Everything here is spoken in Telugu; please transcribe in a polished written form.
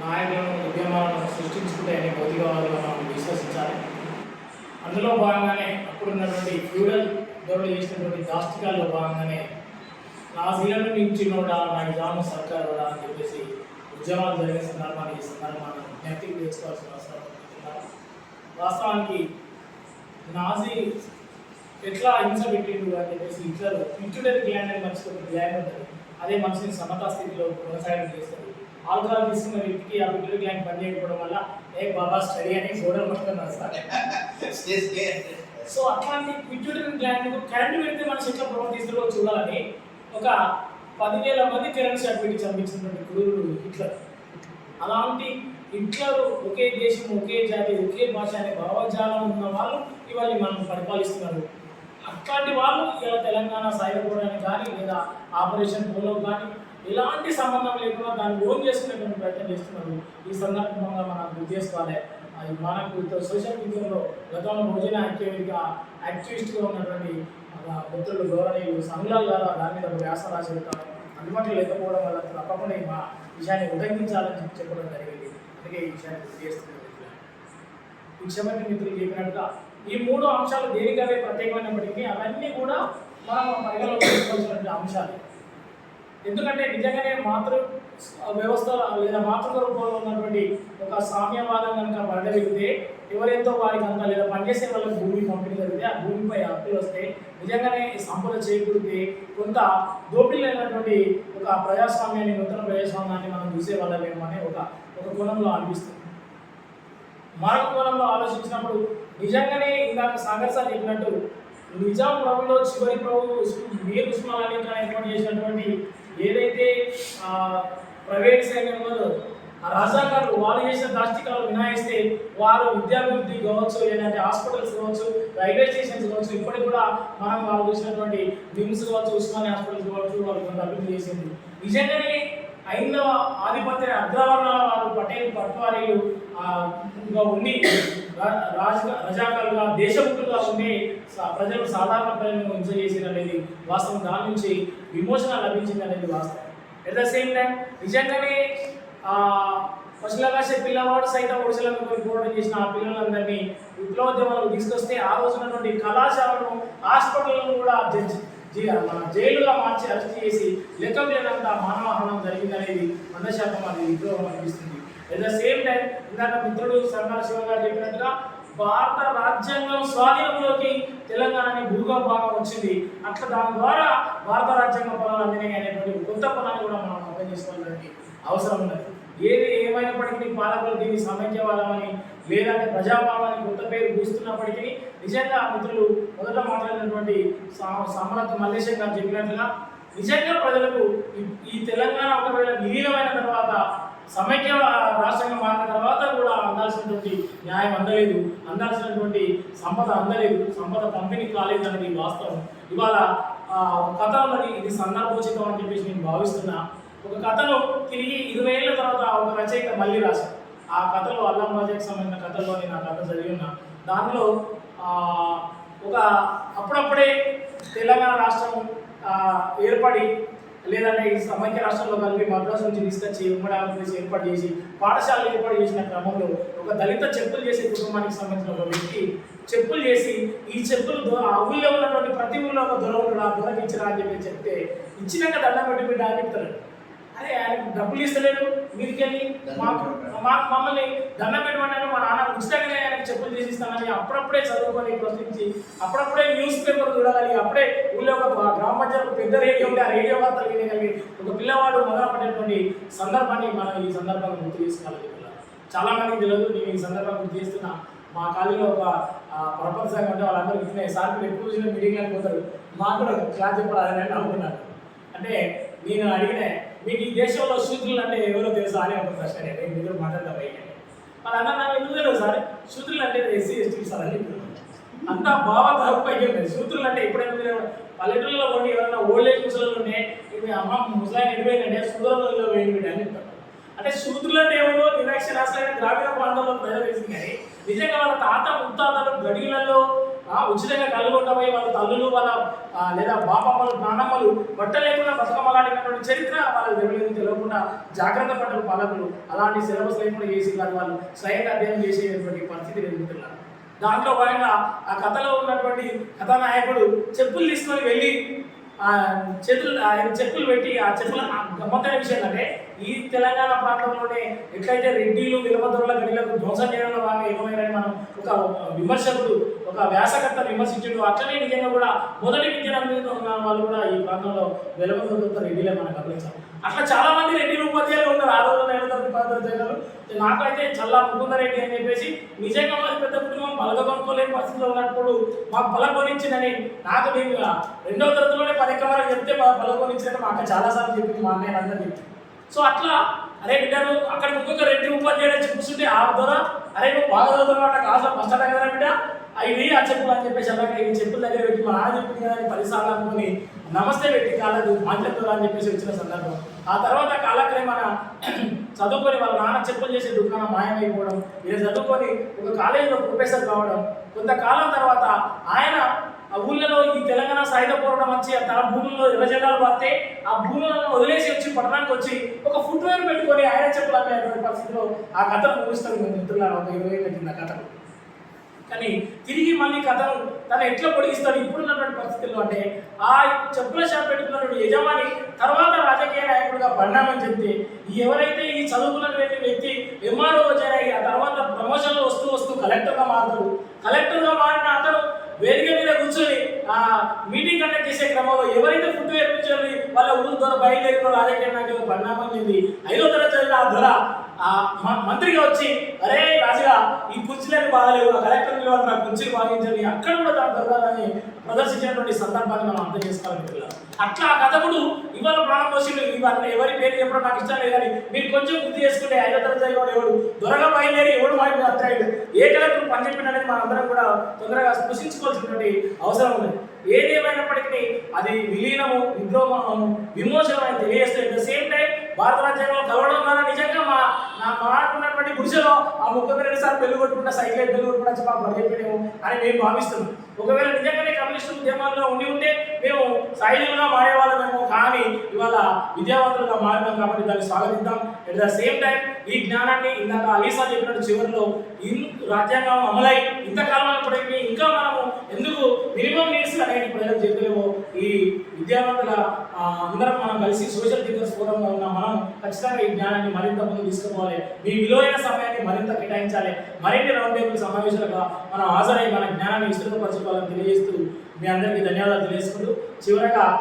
నాయకులను ఉద్యమాలను సృష్టించుకుంటాయని భౌతికవాదులు మనం విశ్వసించాలి. అందులో భాగంగానే అప్పుడున్నటువంటి ఫ్యూడల్ ధోరణి చేసినటువంటి దాష్టికాల్లో భాగంగానే నా శీలను మించినోడా నా నిజాము సర్కారు కూడా అని చెప్పేసి ఉద్యమాలు జరిగే సందర్భాన్ని ఈ సందర్భాన్ని జ్ఞప్తికి తెచ్చుకోవాల్సిన అవసరం ఉంది. వాస్తవానికి నాజీ ఎట్లా హింస పెట్టిండు అని చెప్పేసి హిట్లర్ పిట్యూటరీ గ్లాండ్ అని మనిషికి ఒక గ్లాండ్ ఉంటుంది. అదే మనిషిని సమతా స్థితిలో కొనసాగడం చేస్తుంది. ఆల్కహాల్ తీసుకున్న వ్యక్తికి ఆ పిట్యూటరీ గ్లాండ్ పనిచేయకపోవడం వల్ల బాబా స్టడీ అని గోడలు పట్టుకొని వస్తారు. సో అట్లాంటి పిట్యూటరీ గ్లాండ్ కరెంట్ పెడితే మనిషి ఎట్లా ప్రవర్తిస్తుందో చూడాలని ఒక 10,000 మంది కరెంట్ షాక్ పెట్టి చంపించినటువంటి గురువుడు హిట్లర్. అలాంటి హిట్లర్ ఒకే దేశం, ఒకే జాతి, ఒకే భాష అనే భావజాలం ఉన్న వాళ్ళు ఇవాళ మనం పరిపాలిస్తున్నారు. అట్లాంటి వాళ్ళు ఇలా తెలంగాణ సాయపడడానికి కానీ లేదా ఆపరేషన్ పోలో కానీ ఎలాంటి సంబంధం లేకుండా దాన్ని ఓన్ చేసుకునేటువంటి ప్రయత్నం చేస్తున్నారు. ఈ సందర్భంగా మనం గుర్తు చేసుకోవాలి. మనకు సోషల్ మీడియాలో గతంలో భోజన ఐక్యవేదిక యాక్టివిస్ట్గా ఉన్నటువంటి మిత్రులు గౌరవనీయులు సంఘాల ద్వారా దాని మీద వ్యాసం రాసి వెళ్తారు. అందుబాటులో లేకపోవడం వల్ల తప్పకుండా మా విషయాన్ని ఉల్లంఘించాలని చెప్పడం జరిగింది. అందుకే ఈ విషయాన్ని గుర్తు చేస్తున్నారు. ఈ క్షమతి మిత్రులు చెప్పినట్టుగా ఈ 3 అంశాలు దేనికవే ప్రత్యేకమైనప్పటికీ అవన్నీ కూడా మనం పరిగణలోకి తీసుకోవాల్సినటువంటి అంశాలు. ఎందుకంటే నిజంగానే మాతృ వ్యవస్థ లేదా మాతృక రూపంలో ఉన్నటువంటి ఒక సామ్యవాదం కనుక పడగలిగితే ఎవరెంతో వారికి అంతా లేదా పనిచేసే వాళ్ళకి భూమి పంపిణీ జరిగితే ఆ భూమిపై హక్కులు వస్తే నిజంగానే సంపద చేకూరితే కొంత దోపిడీలైనటువంటి ఒక ప్రజాస్వామ్యాన్ని, నూతన ప్రజాస్వామ్యాన్ని మనం చూసే వాళ్ళమేమో అనే ఒక కోణంలో అనిపిస్తుంది. మరొక కోణంలో ఆలోచించినప్పుడు నిజంగానే ఇందాక సాగర్ సార్ చెప్పినట్టు నిజాం ప్రభులో చివరి ప్రభు మీర్ ఉస్మాన్ అలీ ఖాన్ ఏర్పాటు చేసినటువంటి ఏదైతే ప్రైవేట్ సైన్యం ఉన్నదో ఆ రజాకారులు వాళ్ళు చేసిన దాష్టికాలు వినాయిస్తే వారు విద్యాభివృద్ధి కావచ్చు, లేదంటే హాస్పిటల్స్ కావచ్చు, రైల్వే స్టేషన్స్ కావచ్చు, ఇప్పటికి కూడా మనం వాళ్ళు చూసినటువంటి నిమ్స్ కావచ్చు, ఉస్మానియా హాస్పిటల్స్ కావచ్చు, వాళ్ళు కొంత అభివృద్ధి చేసింది. నిజంగానే ఐదవ ఆధిపత్య అగ్రవర్ణాల వారు పటేల్ పట్వారీలు ఉండి రజాకారులుగా దేశముఖులుగా ఉండి ప్రజలు సాధారణ ప్రజలను హింస చేసేది అనేది వాస్తవం. దాని నుంచి విమోచన లభించింది అనేది వాస్తవం. ఎట్ ద సేమ్ టైం నిజంగానే పశులకాశ పిల్లవాడు సైతం ఒడిశలకు పోవడం చేసిన ఆ పిల్లలందరినీ విప్లవోద్యమాలకు తీసుకొస్తే ఆ రోజునటువంటి కళాశాలను, హాస్పిటల్ను కూడా మన జైలుగా మార్చి అరెస్ట్ చేసి లెక్కం లేనంత మానవహనం జరిగిందనేది 100% అది విప్లవం అనిపిస్తుంది. ఎట్ ద సేమ్ టైం ఇందాక మిత్రుడు సంగాల శివ గారు చెప్పినట్టుగా భారత రాజ్యాంగం స్వాధీనంలోకి తెలంగాణ భూగా భాగం వచ్చింది. అట్లా దాని ద్వారా భారత రాజ్యాంగ పదాలు అందినాయి అనేటువంటి కొత్త పదాన్ని కూడా మనం అర్థం చేసుకోవాలని అవసరం ఉన్నది. ఏది ఏమైనప్పటికీ పాలకులు దీన్ని సమైక్యవాదమని లేదంటే ప్రజాపాలనని కొత్త పేరు పూస్తున్నప్పటికీ నిజంగా మిత్రులు మొదట మాట్లాడినటువంటి సామరత్ మల్లేశం గారు చెప్పినట్లుగా నిజంగా ప్రజలకు ఈ తెలంగాణ ఒకవేళ విలీనమైన తర్వాత సమైక్య రాష్ట్రంగా మారిన తర్వాత కూడా అందాల్సినటువంటి న్యాయం అందలేదు, అందాల్సినటువంటి సంపద అందలేదు, సంపద పంపిణీ కాలేదు అనేది వాస్తవం. ఇవాళ కథలోని ఇది సందర్భోచితం అని చెప్పేసి నేను భావిస్తున్నా. ఒక కథను తిరిగి 20 ఏళ్ళ తర్వాత ఒక రచయిత మళ్ళీ రాశారు. ఆ కథలో అల్లం రాజాకి సంబంధించిన కథల్లో నేను ఆ కథ చదివి ఉన్నా. దానిలో ఒక అప్పుడప్పుడే తెలంగాణ రాష్ట్రం ఏర్పడి లేదంటే ఈ సమైక్య రాష్ట్రంలో కలిపి మద్రాసు నుంచి తీసుకొచ్చి ఉమ్మడి ఆంధ్రప్రదేశ్ ఏర్పాటు చేసి పాఠశాలలు ఏర్పాటు చేసిన క్రమంలో ఒక దళిత చెప్పులు చేసే కుటుంబానికి సంబంధించిన ఒక వ్యక్తి చెప్పులు చేసి ఈ చెప్పులు ఆ ఊళ్ళో ఉన్నటువంటి ప్రతి ఊళ్ళో ఒక దొర ఉన్నాడు, ఆ దొరకి ఇచ్చిరా అని చెప్పి చెప్తే ఇచ్చినాక దండం పెట్టి బిడ్డ అని చెప్తాడు. అదే ఆయనకు డబ్బులు ఇస్తలేడు, మీదికెళ్ళి మమ్మల్ని దండం పెట్టమన్నాను, మా నాన్న ఉచితంగానే ఆయనకు చెప్పులు చేసిస్తానని అప్పుడప్పుడే చదువుకొని ప్రశ్నించి అప్పుడప్పుడే న్యూస్ పేపర్ చూడగలిగి అప్పుడే ఊళ్ళో ఒక గ్రామ పంచాయతీ పెద్ద రేడియో ఉంటే ఆ రేడియో వార్తలు వినగలిగి ఒక పిల్లవాడు మొదలుపడేటువంటి సందర్భాన్ని మనం ఈ సందర్భంగా గుర్తు చేసుకోవాలి. చాలా మందికి తెలియదు, నేను ఈ సందర్భంగా గుర్తు చేస్తున్నా. మా కాలేజీలో ఒక ప్రపంచ సంఘం అంటే వాళ్ళందరూ ఇచ్చిన సార్లు ఎక్కువ చూసిన మీటింగ్లకు పోతారు. మాకు కూడా క్లాస్ చెప్పాలని అనుకున్నాను. అంటే నేను అడిగిన మీకు ఈ దేశంలో శూద్రులు అంటే ఎవరో తెలుసా అని ఒక ప్రశ్న నేను మీరు మాట్లాడతాను. మరి అన్న నాకు ఎందుకు తెలియదు సార్, శూద్రులు అంటే ఎస్సీ ఎస్టీ సార్ అని అంతా బాగా తప్పైతే ఉంది. శూద్రులు అంటే ఎప్పుడైనా పల్లెటూళ్ళలో కొన్ని ఎవరైనా ఓల్డ్ ఏజ్ ముసలు ఉంటే అమ్మ ముసలాయన ఎడిపోయిందంటే శూద్రులలో వేయండి అని చెప్తారు. అంటే శూద్రులు అంటే ఎవరో నిరక్షరాస్యులైన గ్రామీణ ప్రాంతంలో ప్రజలు వేసింది. కానీ నిజంగా వాళ్ళ తాత ముత్తాతలు గడిలలో ఉచితంగా కళ్ళు ఉండబోయి వాళ్ళ తల్లులు వాళ్ళ లేదా బాపమ్మలు నానమ్మలు బట్ట లేకుండా బతుకమ్మలాడినటువంటి చరిత్ర వాళ్ళకి తెలియకుండా జాగ్రత్త పడ్డ పాలకులు అలాంటి సిలబస్ లేకుండా చేసి వాళ్ళు స్వయంగా అధ్యయనం చేసేటువంటి పరిస్థితి ఎదుగుతున్నారు. దాంట్లో భాగంగా ఆ కథలో ఉన్నటువంటి కథానాయకుడు చెప్పులు తీసుకొని వెళ్ళి చెప్పులు పెట్టి ఆ చెప్పుల గమ్మత్తైన విషయం అంటే ఈ తెలంగాణ ప్రాంతంలోనే ఎట్లయితే రెడ్డిలు విలమదొరల గడిలకు ధ్వంసం చేయడంలో బాగా ఏమైనా మనం ఒక విమర్శకుడు ఒక వ్యాసకర్త విమర్శించడు అట్లనే నిజంగా కూడా మొదటి విద్యారంగంలో ఉన్న వాళ్ళు కూడా ఈ ప్రాంతంలో విలమదొరలతో రెడ్డిలే మనం గమనించాం. అట్లా చాలా మంది రెడ్డిలు ఉపాధ్యాయులు ఉన్నారు. ఆ రోజుల్లో 7 జగలు నాకైతే చల్లా ముకుందరెడ్డి అని చెప్పేసి నిజంగా మాది పెద్ద కుటుంబం పలక కొనుక్కోలేని పరిస్థితిలో ఉన్నప్పుడు మాకు పలక కొనిచ్చిందని నాకు నేను 2వ తరగతిలోనే 10 ఎకరాలు చెప్తే పలక కొనిచ్చిందని మా అక్క చాలాసార్లు చెప్పింది, మా అన్నయ్య అందరూ చెప్పింది. సో అట్లా అరే బిడ్డను అక్కడ ఇంకొక రెడ్డి ఉపాధ్యాయుడు చెప్పుకుంటే ఆ ద్వారా అరే నువ్వు బాగా చదువుతున్నావు అట్లా క్లాస్లో ఫస్ట్ అట కదా బిడ్డ అవి ఆ చెప్పులు అని చెప్పేసి అలాగే ఈ చెప్పుల దగ్గర పెట్టి మా నాన్న చెప్పింది కదా 10 సార్లు అనుకుని నమస్తే పెట్టి కాళ్ళకు మాట్లాడుతున్నా అని చెప్పేసి వచ్చిన సందర్భం. ఆ తర్వాత కాలక్రమేణ చదువుకొని వాళ్ళ నాన్న చెప్పులు చేసే దుకాణం మాయమైపోవడం, ఇలా చదువుకొని ఒక కాలేజీలో ప్రొఫెసర్ కావడం, కొంతకాలం తర్వాత ఆయన ఆ ఊళ్ళలో ఈ తెలంగాణ సాయుధ పోరాటం వచ్చి తన భూముల్లో ఎర్రజెండాలు పడితే ఆ భూములను వదిలేసి వచ్చి పట్టణానికి వచ్చి ఒక ఫుట్వేర్ పెట్టుకొని ఆయన చెప్పులు అమ్మేటువంటి పరిస్థితిలో ఆ కథను ముగిస్తారు మిత్రులారా. ఒక 20 ఏళ్ళ కింద కథను కానీ తిరిగి మళ్ళీ కథను తను ఎట్లా పొడిగిస్తాడు ఇప్పుడున్నటువంటి పరిస్థితుల్లో అంటే ఆ చెప్పుల షాప్ పెట్టుకున్నటువంటి యజమాని తర్వాత రాజకీయ నాయకుడిగా పరిణామం చెందితే ఎవరైతే ఈ చదువుకున్నటువంటి వ్యక్తి ఎంఆర్ఓ చేరాయి ఆ తర్వాత ప్రమోషన్లు వస్తూ కలెక్టర్గా మారుతాడు. కలెక్టర్గా మారిన అతను వేదిక మీద కూర్చొని ఆ మీటింగ్ కండక్ట్ చేసే క్రమంలో ఎవరైతే ఫుట్వేర్ కూర్చొని వాళ్ళ ఊరు ద్వారా బయలుదేరిన రాజకీయ నాయకులు పరిణామం చెంది 5వ తరగతి ఆ ధర ఆ మంత్రిగా వచ్చి అరే రాజుగా ఈ కుర్చీలని బాగాలేవు ఆ కలెక్టర్ నిలబడి నా కుర్చీలు బాధించండి అక్కడ కూడా తన దొరకాలని ప్రదర్శించినటువంటి సందర్భాన్ని మనం అర్థం చేసుకోవాలి. అట్లా ఆ కథకుడు ఇవాళ ప్రాణం పోషులు ఇవన్నీ ఎవరి పేరు చెప్పడం నాకు ఇష్టం లేదు కానీ మీరు కొంచెం గుర్తు చేసుకుంటే 5వ తరగతి ఎవడు దొరగా బయలుదేరి ఎవడు వాడిని అత్రాయుడు ఏ కలెక్టర్ పని చెప్పిననేది మనం అందరం కూడా తొందరగా స్పృశించుకోవాల్సినటువంటి అవసరం ఉంది. ఏదేమైనప్పటికీ అది విలీనము విద్రోహము విమోచనం అని తెలియజేస్తే అట్ ద సేమ్ టైం భారత రాజ్యాంగంలో కలవడం ద్వారా నిజంగా మాకున్నటువంటి గుడిసెలో ఆ 32 సార్లు పెళ్లి కొట్టుకుంటా సైకిల్ పెళ్లి కొట్టుకుంటా మాకు పరిగెట్టలేము అని మేము భావిస్తున్నాం. ఒకవేళ నిజంగానే కమ్యూనిస్టు ఉద్యమాల్లో ఉంటే మేము సాయుధులుగా మారేవాళ్ళమేమో కానీ ఇవాళ విద్యావంతులుగా మారినాం కాబట్టి దాన్ని స్వాగతిద్దాం. అట్ ద సేమ్ టైం ఈ జ్ఞానాన్ని ఇందాక అలీసా చెప్పినట్టు చివరిలో రాజ్యాంగం అమలై ఇంతకాలం అయినప్పటికీ ఇంకా మనము ఎందుకు మినిమం నీడ్స్ అనేది ప్రజలకు చెప్పలేమో ఈ విద్యావంతుల అందరం మనం కలిసి సోషల్ థింకర్స్ ఫోరంలో ఉన్న మనం ఖచ్చితంగా ఈ జ్ఞానాన్ని మరింత ముందు తీసుకుపోవాలి. మీ విలువైన సమయాన్ని మరింత కేటాయించాలి. మరిన్ని రౌండ్ టేబుల్ సమావేశాలుగా మనం హాజరై మన జ్ఞానాన్ని విస్తృతపరచుకోవాలని తెలియజేస్తూ మీ అందరికీ ధన్యవాదాలు తెలియజేసుకుంటూ చివరగా